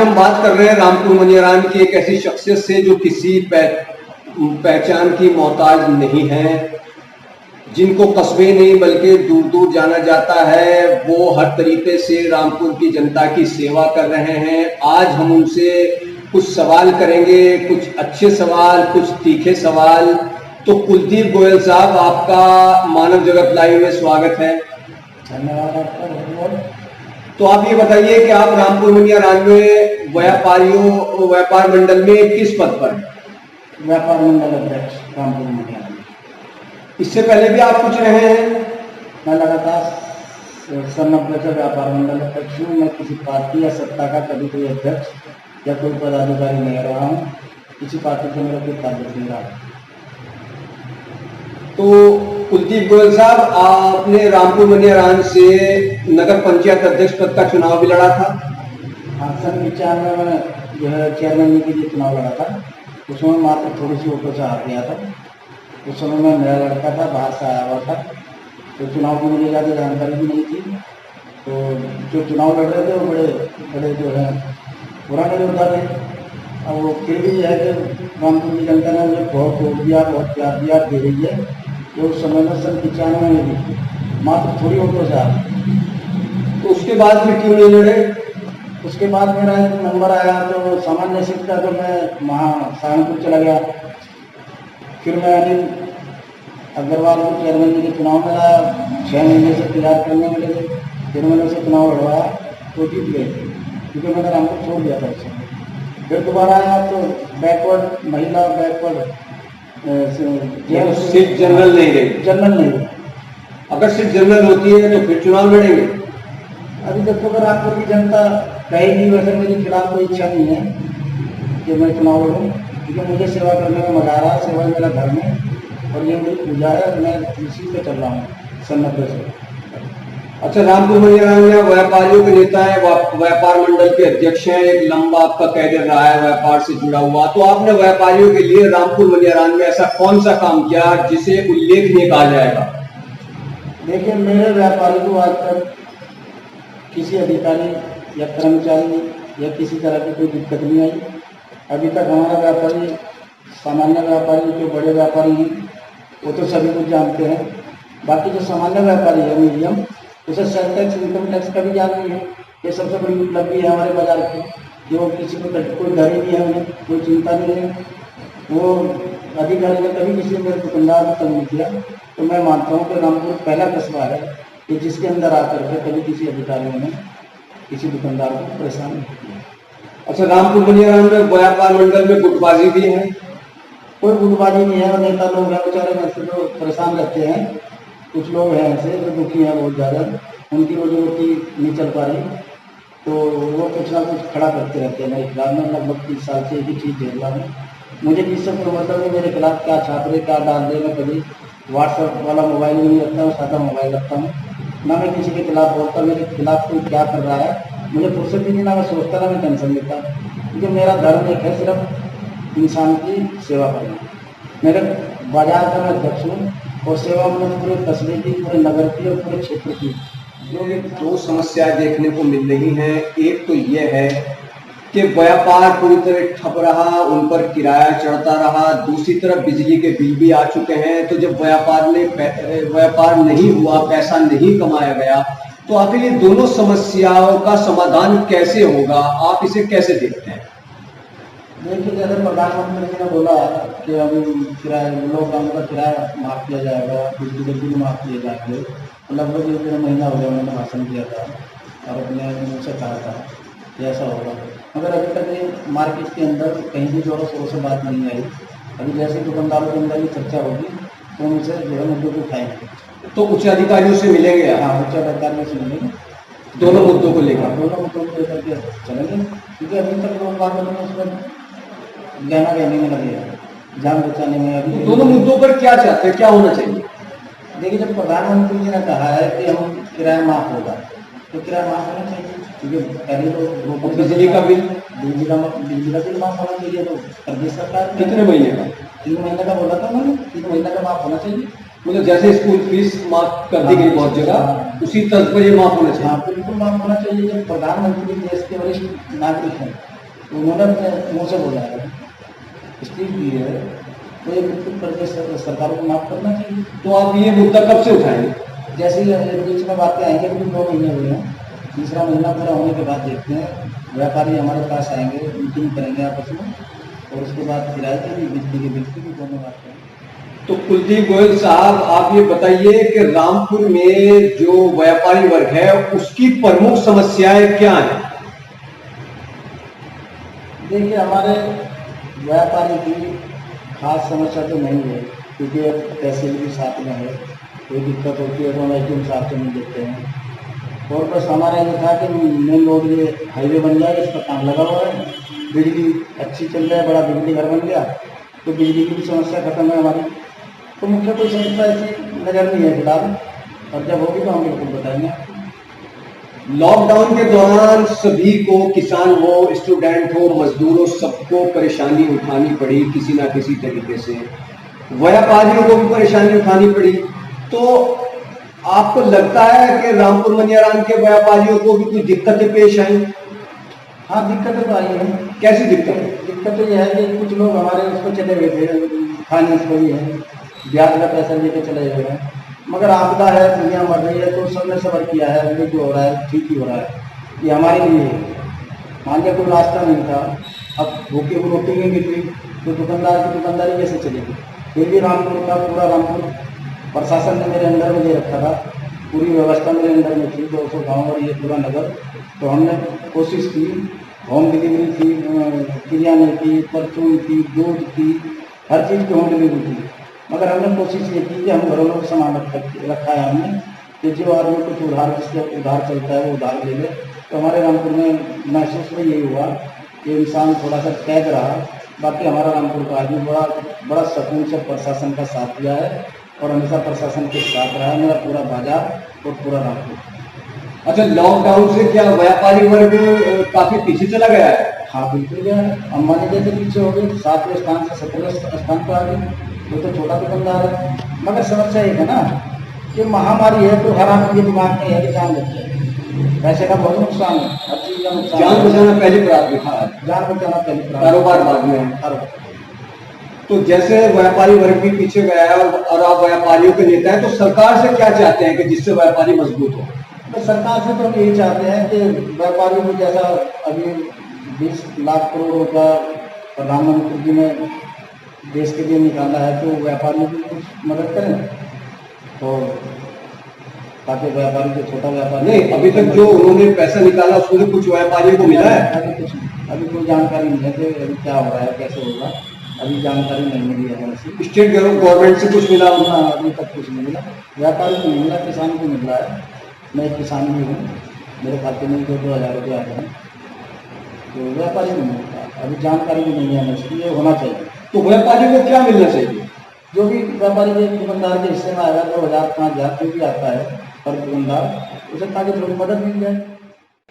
हम बात कर रहे हैं रामपुर मनियाराम की एक ऐसी शख्सियत से जो किसी पहचान की मोहताज नहीं है, जिनको कस्बे नहीं बल्कि दूर दूर जाना जाता है। वो हर तरीके से रामपुर की जनता की सेवा कर रहे हैं। आज हम उनसे कुछ सवाल करेंगे, कुछ अच्छे सवाल, कुछ तीखे सवाल। तो कुलदीप गोयल साहब, आपका मानव जगत लाइव में स्वागत है। धन्यवाद आपका। तो आप ये बताइए कि आप रामपुर मनियाराम में व्यापार मंडल में किस पद पर हैं? व्यापार मंडल अध्यक्ष रामपुर मनियाराम। इससे पहले भी आप कुछ रहे हैं? मैं लगातार सन 90 से व्यापार मंडल अध्यक्ष हूँ। मैं किसी पार्टी या सत्ता का कभी कोई अध्यक्ष या कोई पदाधिकारी नहीं रहा हूँ। किसी पार्टी से मेरा कोई ताल्लुक नहीं रहा। तो कुलदीप गोयल साहब, आपने रामपुर मनियाराम से नगर पंचायत अध्यक्ष पद का चुनाव भी लड़ा था। हाँ, सन 95 में जो है चेयरमैन के लिए चुनाव लड़ा था। उसमें मात्र थोड़ी सी वोटों से हार गया था। उस समय मैं नया लड़का था, बाहर से आया हुआ था, तो चुनाव की मुझे ज़्यादा जानकारी भी नहीं थी। तो जो चुनाव लड़ रहे थे वो बड़े बड़े जो है पुराने योद्धा थे। अब वो फिर भी है कि रामपुर की जनता ने मुझे बहुत वोट दिया, बहुत प्यार दिया, दे रही है। तो उस समय में सन 95 में भी मात्र थोड़ी वोटों से हार। तो उसके बाद फिर क्यों नहीं लड़े? उसके बाद मेरा एक नंबर आया तो सामान्य सीट का, तो मैं वहाँ सहारनपुर चला गया। फिर मैं अनिल अग्रवाल को चेयरमैन के चुनाव में लाया। 6 महीने से तैयार करने में लगे। फिर मैंने उसे चुनाव लड़वाया तो जीत गए, क्योंकि मैंने रामपुर छोड़ दिया था उसे। फिर दोबारा आया तो बैकवर्ड महिला बैकवर्ड सीट जनरल नहीं रही। जनरल नहीं रही। अगर सीट जनरल होती है तो फिर चुनाव लड़ेंगे। अभी देखो, अगर रामपुर की जनता कहेगी, वैसे मेरे खिलाफ कोई इच्छा नहीं है कि मैं चुनाव लड़ूँ, क्योंकि मुझे सेवा करने में मजा आ रहा है। सेवा मेरा धर्म है और ये मेरी पूजा है। मैं इसी पे चल रहा हूँ सन 90 से। अच्छा, रामपुर मनियाराम में व्यापारियों के नेता है, व्यापार मंडल के अध्यक्ष हैं, एक लंबा आपका कैरियर रहा है व्यापार से जुड़ा हुआ। तो आपने व्यापारियों के लिए रामपुर मनियाराम में ऐसा कौन सा काम किया जिसे उल्लेखनीय कहा जाएगा? देखिए, मेरे व्यापारी को आज तक किसी अधिकारी या कर्मचारी या किसी तरह की कोई दिक्कत नहीं आई। अभी तक हमारा व्यापारी, सामान्य व्यापारी जो बड़े व्यापारी हैं वो तो सभी कुछ जानते हैं। बाकी जो सामान्य व्यापारी है मीडियम, उसे सेल टैक्स, इनकम टैक्स का भी ज्ञान नहीं है। ये सबसे बड़ी उपलब्धि है हमारे बाजार की, कि वो किसी को कोई डर ही नहीं है, उन्हें कोई चिंता नहीं है। वो अधिकारी ने कभी किसी मेरे दुकानदार को तंग नहीं किया। तो मैं मानता हूँ कि रामपुर पहला कस्बा है कि जिसके अंदर आकर के कभी किसी अधिकारियों ने किसी दुकानदार को परेशान नहीं किया। अच्छा, रामपुर मनियाराम में व्यापार मंडल में गुटबाजी भी है? कोई गुटबाजी नहीं है। और नेता लोग हैं बेचारे, में से जो परेशान रहते हैं। कुछ लोग हैं ऐसे जो दुखी हैं बहुत ज़्यादा, उनकी रोजी रोटी नहीं चल पा रही, तो वो कुछ ना कुछ खड़ा करते रहते हैं मेरे खिलाफ। में लगभग 30 साल से एक ही चीज़ झेल रहा हूँ। मुझे किससे कोई मतलब नहीं मेरे खिलाफ क्या छाप रहे, क्या डाल दे। मैं कभी व्हाट्सएप वाला मोबाइल भी नहीं रखता हूँ, सादा मोबाइल रखता हूँ। ना मैं किसी के खिलाफ बोलता, मेरे खिलाफ कोई क्या कर रहा है मुझे फुर्सत भी नहीं, ना मैं सोचता, ना मैं टेंशन लेता। क्योंकि मेरा धर्म एक है, सिर्फ इंसान की सेवा करना। मेरे बाजार का मैं अध्यक्ष हूँ और सेवा में पूरे कस्बे की, पूरे नगर की और पूरे क्षेत्र की। दो समस्याएं देखने को मिल रही हैं। एक तो यह है कि व्यापार पूरी तरह ठप रहा, उन पर किराया चढ़ता रहा। दूसरी तरफ बिजली के बिल भी आ चुके हैं। तो जब व्यापार नहीं हुआ, पैसा नहीं कमाया गया, तो आखिर ये दोनों समस्याओं का समाधान कैसे होगा? आप इसे कैसे देखते हैं? देखिए, जैसे प्रधानमंत्री जी ने बोला कि अभी किराया, लॉकडाउन का किराया माफ़ किया जाएगा, बिजली के बिल माफ़ किए जाएंगे। लगभग 1 महीना हो गया मैंने भाषण दिया था और अपने मुँह से कहा था कि ऐसा होगा, मगर अभी तक ये मार्केट के अंदर कहीं भी जोरों शोरों से बात नहीं आई। अभी जैसे दुकानदारों के अंदर ही चर्चा होगी तो उनसे जो है मुद्दों को उठाएंगे। तो उच्च अधिकारियों से मिलेंगे? हाँ, उच्च अधिकारियों से मिलेंगे। दोनों मुद्दों को लेकर? दोनों मुद्दों को लेकर के चलेंगे, क्योंकि अभी तक लोग बात में उसमें गहना गहने में लगे हैं, जान बचाने में। अभी दोनों मुद्दों पर क्या चाहते हैं, क्या होना चाहिए? देखिए, जब प्रधानमंत्री जी ने कहा है कि हम किराया माफ़ होगा, तो किराया माफ़ होना चाहिए। क्योंकि पहले तो बिजली का बिल बिल माफ़ होना चाहिए। तो प्रदेश सरकार कितने महीने का? 3 महीने का बोला था उन्होंने। 3 महीने का माफ़ होना चाहिए। मतलब जैसे स्कूल फीस माफ कर दी गई बहुत जगह, उसी तर्ज पर ये माफ होना चाहिए। हाँ, बिल्कुल माफ होना चाहिए। जब प्रधानमंत्री देश के वरिष्ठ नागरिक हैं तो उन्होंने अपने मुँह से बोला है, स्पीच दी है, तो ये बिल्कुल प्रदेश सरकारों को माफ करना चाहिए। तो आप ये मुद्दा कब से उठाएंगे? जैसे ही बीच में बातें आएंगे, अभी 2 महीने हुए हैं, तीसरा महीना पूरा होने के बाद देखते हैं, व्यापारी हमारे पास आएंगे, मीटिंग करेंगे आपस में, और उसके बाद किराए की भी, बिजली की बिल की भी दोनों बात करेंगे। तो कुलदीप गोयल साहब, आप ये बताइए कि रामपुर में जो व्यापारी वर्ग है उसकी प्रमुख समस्याएं क्या हैं? देखिए, हमारे व्यापारी की खास समस्या तो नहीं है, क्योंकि तहसील भी साथ में है, कोई दिक्कत होती है तो हम एटीएम साहब से मिल लेते हैं। और बस हमारा ये था कि मेन रोड ये हाईवे बन जाए, इस पर काम लगा हुआ है, बिजली अच्छी चल रहा है, बड़ा बिजली घर बन गया तो बिजली की भी समस्या खत्म है हमारी। तो मुख्य कोई समस्या ऐसी नज़र नहीं है फिलहाल, और जब होगी तो हम बिल्कुल बताएंगे। लॉकडाउन के दौरान सभी को, किसान हो, स्टूडेंट हो, मजदूर हो, सबको परेशानी उठानी पड़ी किसी ना किसी तरीके से, व्यापारियों को भी परेशानी उठानी पड़ी। तो आपको लगता है कि रामपुर मनियाराम के व्यापारियों को भी कुछ दिक्कतें पेश आई? हाँ, दिक्कतें तो आई हैं। कैसी दिक्कतें? दिक्कत तो यह है कि कुछ लोग हमारे उसको चले गए थे, फाइनेंस को भी है, ब्याज का पैसा लेके चले गए हैं, मगर आपदा है, दुनिया मर रही है, तो सबने सब्र किया है, अभी जो हो रहा है ठीक ही हो रहा है, ये हमारे लिए है। मान लिया कोई रास्ता नहीं था, अब भूखे को रोटी नहीं मिल रही, तो दुकानदार की दुकानदारी कैसे चलेगी? फिर भी रामपुर का पूरा रामपुर प्रशासन ने मेरे अंदर में दे रखा था, पूरी व्यवस्था मेरे अंदर में थी, 200 गाँव और ये पूरा नगर। तो हमने कोशिश की, होम डिलीवरी थी, किराने की, परचून की, दूध की, हर चीज़ की होम डिलीवरी थी, मगर हमने कोशिश ये की कि हम घरों में सामान रखा है हमने, कि जो आदमी कुछ उधार, जिससे उधार चलता है वो उधार ले ले। तो हमारे रामपुर में महसूस में यही हुआ कि इंसान थोड़ा सा कैद रहा, बाकी हमारा रामपुर का आदमी बड़ा सुकून से प्रशासन का साथ दिया है, और हमेशा प्रशासन के साथ रहा है मेरा पूरा बाजार और पूरा रामपुर। अच्छा, लॉकडाउन से क्या व्यापारी वर्ग काफी पीछे चला गया है? हाँ, बिल्कुल गया है, अंबानी जैसे पीछे हो गए, 7वें स्थान से 17वें स्थान पर आ गए, वो तो छोटा दुकानदार है। मगर समस्या एक है ना कि महामारी है, तो हर आदमी के दिमाग में है कि जान बच जाए, पैसे का बहुत नुकसान है, हर चीज़ का नुकसान। जान बचाना पहली प्राथमिकता है, जान बचाना पहली प्राथमिकता, कारोबार बाद में है। कारोबार। तो जैसे व्यापारी वर्ग भी पीछे गया है और आप व्यापारियों के नेता हैं, तो सरकार से क्या चाहते हैं कि जिससे व्यापारी मजबूत हो? तो सरकार से तो हम यही चाहते हैं कि व्यापारियों को जैसा अभी 20 लाख करोड़ रुपया प्रधानमंत्री जी ने देश के लिए निकाला है, तो व्यापारियों की कुछ मदद करें, तो ताकि व्यापारी जो छोटा व्यापारी नहीं, अभी तक जो उन्होंने पैसा निकाला उसमें कुछ व्यापारियों को मिला है? अभी कोई जानकारी नहीं है कि अभी क्या हो रहा है, कैसे होगा, अभी जानकारी नहीं मिली है हमें से। स्टेट गवर्नमेंट से कुछ मिला? अभी तक कुछ नहीं मिला, व्यापारी को नहीं मिला, किसान को मिल रहा है। मैं एक किसान भी हूँ, मेरे खाते में 2,000 रुपये आए हैं, तो व्यापारी को मिलता है, अभी जानकारी भी नहीं है हमें, इसलिए होना चाहिए। तो व्यापारियों को क्या मिलना चाहिए? जो भी व्यापारी के दुकानदार के हिस्से में आएगा, 2,000 5,000 जो भी आता है पर दुकानदार, उसे ताकि थोड़ी मदद मिल जाए।